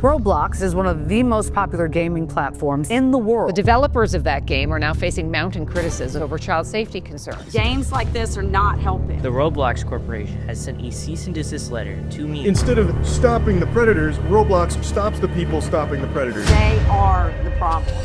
Roblox is one of the most popular gaming platforms in the world. The developers of that game are now facing mounting criticism over child safety concerns. Games like this are not helping. The Roblox Corporation has sent a cease and desist letter to me. Instead of stopping the predators, Roblox stops the people stopping the predators. They are the problem.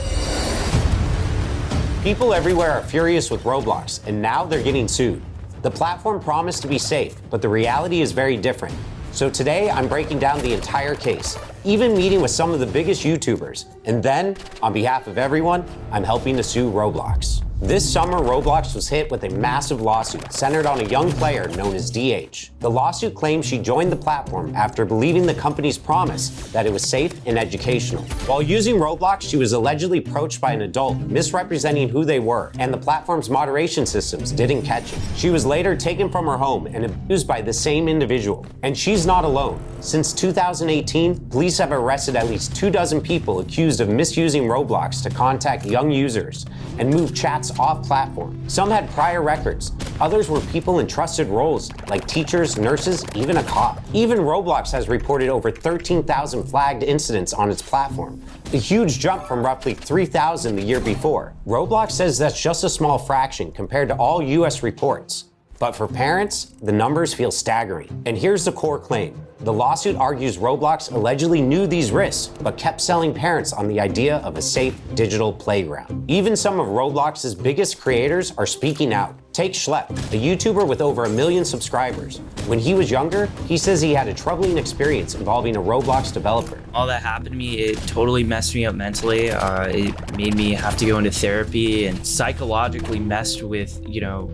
People everywhere are furious with Roblox, and now they're getting sued. The platform promised to be safe, but the reality is very different. So today, I'm breaking down the entire case, even meeting with some of the biggest YouTubers. And then, on behalf of everyone, I'm helping to sue Roblox. This summer, Roblox was hit with a massive lawsuit centered on a young player known as DH. The lawsuit claims she joined the platform after believing the company's promise that it was safe and educational. While using Roblox, she was allegedly approached by an adult misrepresenting who they were, and the platform's moderation systems didn't catch it. She was later taken from her home and abused by the same individual. And she's not alone. Since 2018, police have arrested at least 24 people accused of misusing Roblox to contact young users and move chats off platform. Some had prior records. Others were people in trusted roles like teachers, nurses, even a cop. Even Roblox has reported over 13,000 flagged incidents on its platform, a huge jump from roughly 3,000 the year before. Roblox says that's just a small fraction compared to all US reports. But for parents, the numbers feel staggering. And here's the core claim. The lawsuit argues Roblox allegedly knew these risks, but kept selling parents on the idea of a safe digital playground. Even some of Roblox's biggest creators are speaking out. Take Schlepp, a YouTuber with over 1 million subscribers. When he was younger, he says he had a troubling experience involving a Roblox developer. All that happened to me, it totally messed me up mentally. It made me have to go into therapy and psychologically messed with,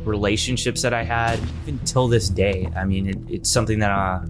relationships that I had. Even till this day, I mean, it's something that,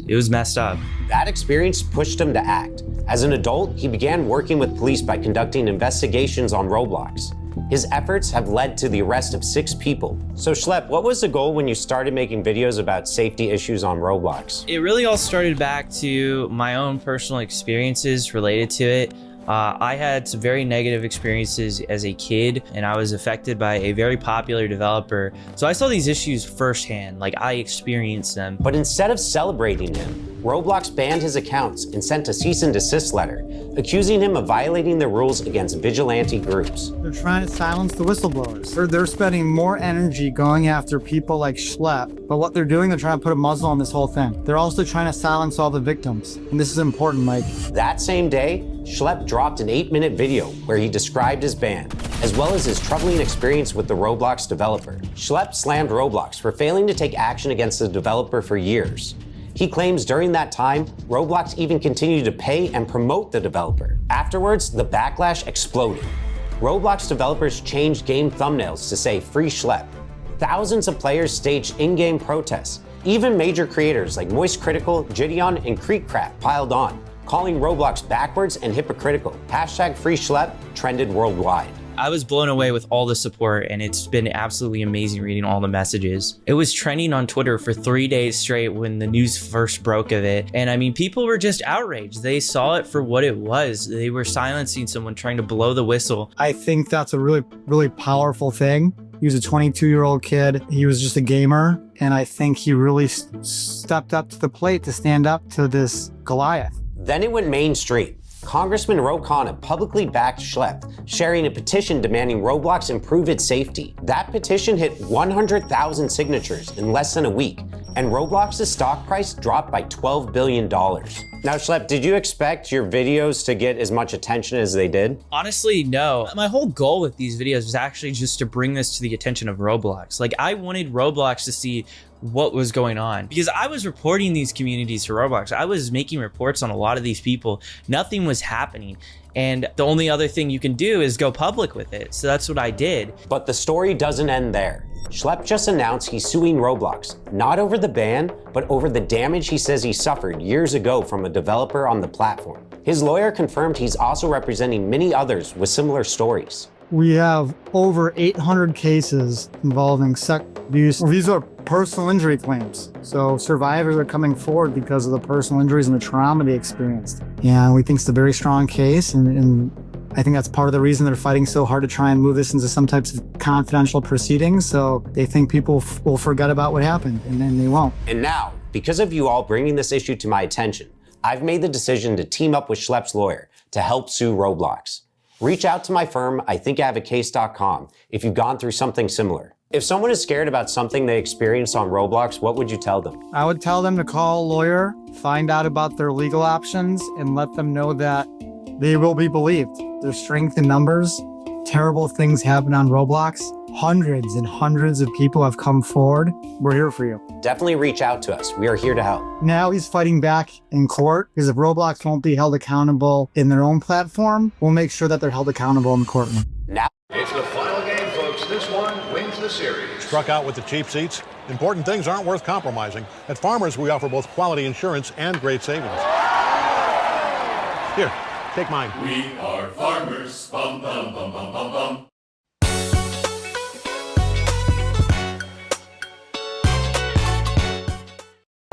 it was messed up. That experience pushed him to act. As an adult, he began working with police by conducting investigations on Roblox. His efforts have led to the arrest of 6 people. So Schlepp, what was the goal when you started making videos about safety issues on Roblox? It really all started back to my own personal experiences related to it. I had some very negative experiences as a kid, and I was affected by a very popular developer. So I saw these issues firsthand, like I experienced them. But instead of celebrating him, Roblox banned his accounts and sent a cease and desist letter, accusing him of violating the rules against vigilante groups. They're trying to silence the whistleblowers. They're spending more energy going after people like Schlepp, but what they're doing, they're trying to put a muzzle on this whole thing. They're also trying to silence all the victims, and this is important, Mike. That same day, Schlepp dropped an 8-minute video where he described his ban, as well as his troubling experience with the Roblox developer. Schlepp slammed Roblox for failing to take action against the developer for years. He claims during that time, Roblox even continued to pay and promote the developer. Afterwards, the backlash exploded. Roblox developers changed game thumbnails to say "Free Schlepp." Thousands of players staged in-game protests. Even major creators like Moist Critical, Gideon, and Creekcrap piled on, calling Roblox backwards and hypocritical. #FreeSchlepp trended worldwide. I was blown away with all the support, and it's been absolutely amazing reading all the messages. It was trending on Twitter for 3 days straight when the news first broke of it. And I mean, people were just outraged. They saw it for what it was. They were silencing someone trying to blow the whistle. I think that's a really, really powerful thing. He was a 22-year-old kid. He was just a gamer. And I think he really stepped up to the plate to stand up to this Goliath. Then it went mainstream. Congressman Ro Khanna publicly backed Schlepp, sharing a petition demanding Roblox improve its safety. That petition hit 100,000 signatures in less than a week, and Roblox's stock price dropped by $12 billion. Now, Schlepp, did you expect your videos to get as much attention as they did? Honestly, no. My whole goal with these videos was actually just to bring this to the attention of Roblox. Like, I wanted Roblox to see what was going on, because I was reporting these communities to Roblox. I was making reports on a lot of these people. Nothing was happening. And the only other thing you can do is go public with it. So that's what I did. But the story doesn't end there. Schlepp just announced he's suing Roblox, not over the ban, but over the damage he says he suffered years ago from a developer on the platform. His lawyer confirmed he's also representing many others with similar stories. We have over 800 cases involving sex abuse. These are personal injury claims. So survivors are coming forward because of the personal injuries and the trauma they experienced. And we think it's a very strong case. And I think that's part of the reason they're fighting so hard to try and move this into some types of confidential proceedings. So they think people will forget about what happened, and then they won't. And now, because of you all bringing this issue to my attention, I've made the decision to team up with Schlepp's lawyer to help sue Roblox. Reach out to my firm, IThinkIHaveACase.com, if you've gone through something similar. If someone is scared about something they experienced on Roblox, what would you tell them? I would tell them to call a lawyer, find out about their legal options, and let them know that they will be believed. There's strength in numbers. Terrible things happen on Roblox. Hundreds and hundreds of people have come forward. We're here for you. Definitely reach out to us. We are here to help. Now he's fighting back in court because if Roblox won't be held accountable in their own platform, we'll make sure that they're held accountable in the courtroom. Now It's the final game, folks. This one wins the series. Struck out with the cheap seats? Important things aren't worth compromising. At Farmers, we offer both quality insurance and great savings. Here, take mine. We are farmers. Bum, bum, bum, bum, bum, bum.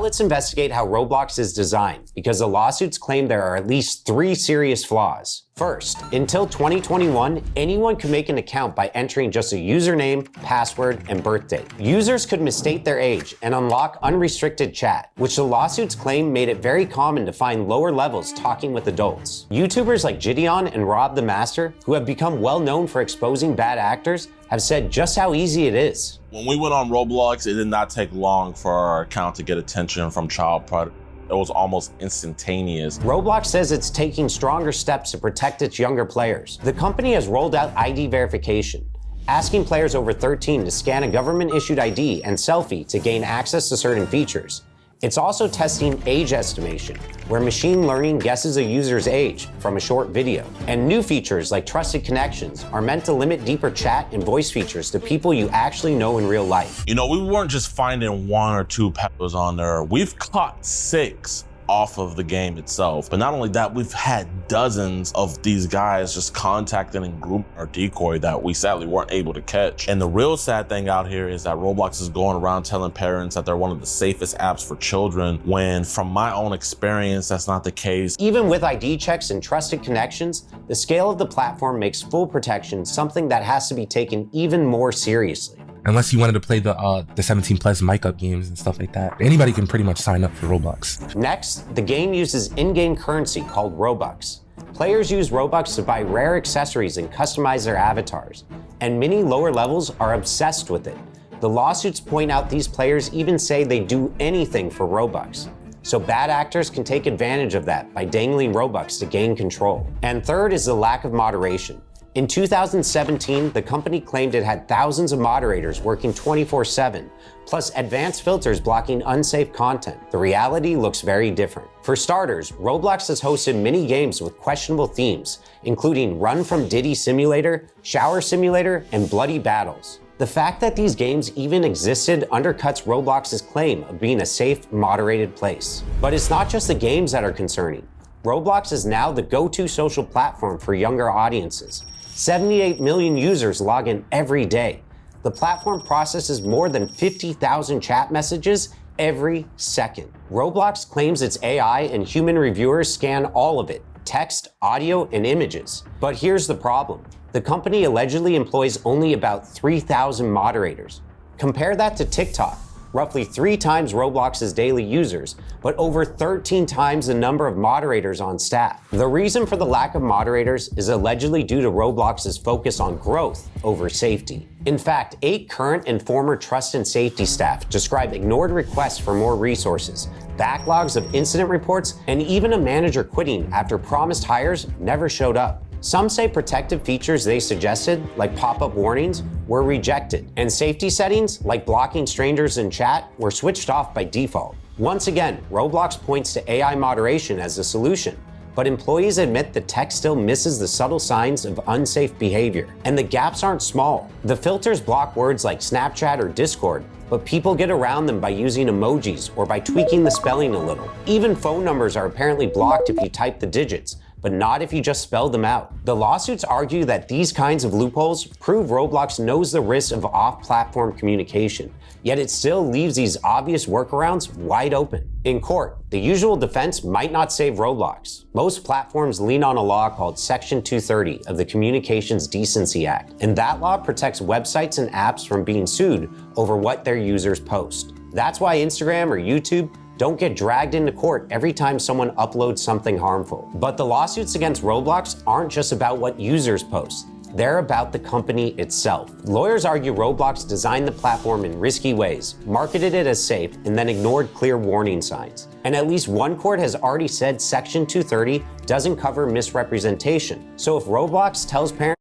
let's investigate how Roblox is designed, because the lawsuits claim there are at least 3 serious flaws. First, until 2021, anyone could make an account by entering just a username, password, and birthday. Users could misstate their age and unlock unrestricted chat, which the lawsuits claim made it very common to find lower levels talking with adults. YouTubers like Gideon and Rob the Master, who have become well known for exposing bad actors, have said just how easy it is. When we went on Roblox, it did not take long for our account to get attention from child predators. It was almost instantaneous. Roblox says it's taking stronger steps to protect its younger players. The company has rolled out ID verification, asking players over 13 to scan a government-issued ID and selfie to gain access to certain features. It's also testing age estimation, where machine learning guesses a user's age from a short video. And new features like trusted connections are meant to limit deeper chat and voice features to people you actually know in real life. You know, we weren't just finding 1 or 2 peppers on there. We've caught 6 off of the game itself. But not only that, we've had dozens of these guys just contacting and grooming our decoy that we sadly weren't able to catch. And the real sad thing out here is that Roblox is going around telling parents that they're one of the safest apps for children, when from my own experience, that's not the case. Even with ID checks and trusted connections, the scale of the platform makes full protection something that has to be taken even more seriously. Unless you wanted to play the 17 plus mic up games and stuff like that. Anybody can pretty much sign up for Roblox. Next, the game uses in-game currency called Robux. Players use Robux to buy rare accessories and customize their avatars, and many lower levels are obsessed with it. The lawsuits point out these players even say they do anything for Robux. So bad actors can take advantage of that by dangling Robux to gain control. And third is the lack of moderation. In 2017, the company claimed it had thousands of moderators working 24/7, plus advanced filters blocking unsafe content. The reality looks very different. For starters, Roblox has hosted many games with questionable themes, including Run from Diddy Simulator, Shower Simulator, and Bloody Battles. The fact that these games even existed undercuts Roblox's claim of being a safe, moderated place. But it's not just the games that are concerning. Roblox is now the go-to social platform for younger audiences. 78 million users log in every day. The platform processes more than 50,000 chat messages every second. Roblox claims its AI and human reviewers scan all of it, text, audio, and images. But here's the problem. The company allegedly employs only about 3,000 moderators. Compare that to TikTok, roughly 3 times Roblox's daily users, but over 13 times the number of moderators on staff. The reason for the lack of moderators is allegedly due to Roblox's focus on growth over safety. In fact, 8 current and former trust and safety staff describe ignored requests for more resources, backlogs of incident reports, and even a manager quitting after promised hires never showed up. Some say protective features they suggested, like pop-up warnings, were rejected, and safety settings, like blocking strangers in chat, were switched off by default. Once again, Roblox points to AI moderation as the solution, but employees admit the tech still misses the subtle signs of unsafe behavior, and the gaps aren't small. The filters block words like Snapchat or Discord, but people get around them by using emojis or by tweaking the spelling a little. Even phone numbers are apparently blocked if you type the digits, but not if you just spell them out. The lawsuits argue that these kinds of loopholes prove Roblox knows the risks of off-platform communication, yet it still leaves these obvious workarounds wide open. In court, the usual defense might not save Roblox. Most platforms lean on a law called Section 230 of the Communications Decency Act, and that law protects websites and apps from being sued over what their users post. That's why Instagram or YouTube don't get dragged into court every time someone uploads something harmful. But the lawsuits against Roblox aren't just about what users post. They're about the company itself. Lawyers argue Roblox designed the platform in risky ways, marketed it as safe, and then ignored clear warning signs. And at least one court has already said Section 230 doesn't cover misrepresentation. So if Roblox tells parents